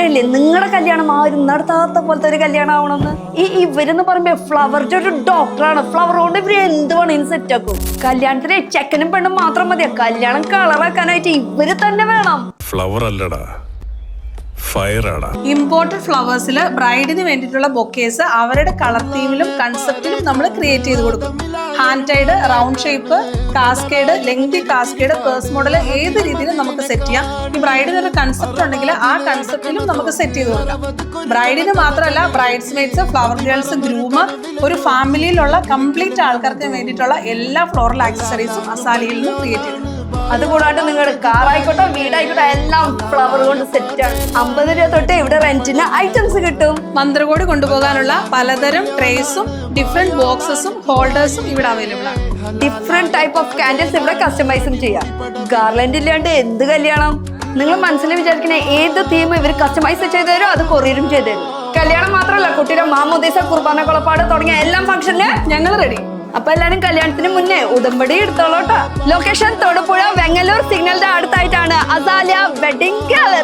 പറയില്ലേ നിങ്ങളുടെ കല്യാണം ആരും നടത്താത്ത പോലത്തെ ഒരു കല്യാണം ആവണമെന്ന്. ഇവരെന്ന് പറയുമ്പോ ഫ്ലവറിന്റെ ഒരു ഡോക്ടറാണ്. ഫ്ലവർ കൊണ്ട് ഇവര് എന്ത് വേണമെങ്കിലും സെറ്റ് ആക്കും. കല്യാണത്തിന് ചെക്കനും പെണ്ണും മാത്രം മതിയാ, കല്യാണം കളറാക്കാനായിട്ട് ഇവര് തന്നെ വേണം. ഫ്ലവർ അല്ലടാ, ഇമ്പോർട്ടഡ് ഫ്ലവേഴ്സിൽ ബ്രൈഡിന് വേണ്ടിയിട്ടുള്ള ബൊക്കേസ് അവരുടെ കളർ തീമിലും കൺസെപ്റ്റിലും നമ്മൾ ക്രിയേറ്റ് ചെയ്ത് കൊടുക്കും. Hand tied, round shape, cascade, lengthy cascade, purse model ഏത് രീതിയിലും നമുക്ക് സെറ്റ് ചെയ്യാം. ഈ ബ്രൈഡിന് ഒരു കൺസെപ്റ്റ് ഉണ്ടെങ്കിൽ ആ കൺസെപ്റ്റിലും നമുക്ക് സെറ്റ് ചെയ്ത് കൊടുക്കാം. ബ്രൈഡിന് മാത്രമല്ല, brides maid's, flower girls, groom, ഒരു ഫാമിലിയിലുള്ള കംപ്ലീറ്റ് ആൾക്കാർക്ക് വേണ്ടിയിട്ടുള്ള എല്ലാ ഫ്ലോറൽ ആക്സസറീസും അസാലിയിൽ നിന്ന് ക്രിയേറ്റ് ചെയ്തു. അതുകൂടാണ്ട് നിങ്ങളുടെ കാർ ആയിക്കോട്ടെ വീടായിക്കോട്ടെ എല്ലാം ഫ്ലവർ കൊണ്ട് സെറ്റ് ആണ്. 50 രൂപ തൊട്ട് ഇവിടെ റെന്റിന് ഐറ്റംസ് കിട്ടും. മന്ത്രകോടി കൊണ്ടുപോകാനുള്ള പലതരം ട്രേസും ഡിഫറെന്റ് ബോക്സസും ഹോൾഡേഴ്സും ഇവിടെ അവൈലബിൾ ആണ്. ഡിഫറെന്റ് ടൈപ്പ് ഓഫ് കാൻഡിൽസ് ഇവിടെ കസ്റ്റമൈസും ചെയ്യാം. ഗാർലൻഡ് ഇല്ലാണ്ട് എന്ത് കല്യാണം? നിങ്ങൾ മനസ്സിൽ വിചാരിക്കുന്ന ഏത് തീം ഇവർ കസ്റ്റമൈസ് ചെയ്ത് തരും, അത് കൊറിയറും ചെയ്ത് തരും. കല്യാണം മാത്രമല്ല, കുട്ടിയുടെ മാമോദീസ, കുർബാന, കൊളപ്പാട് തുടങ്ങിയ എല്ലാ ഫംഗ്ഷന് ഞങ്ങൾ റെഡി. അപ്പൊ എല്ലാരും കല്യാണത്തിന് മുന്നേ ഉടമ്പടി എടുത്തോളൂട്ടാ. ലൊക്കേഷൻ തൊടുപുഴ വെങ്ങല്ലൂർ സിഗ്നലിന്റെ അടുത്തായിട്ടാണ് അസാലിയ വെഡിങ് ഗാലറി.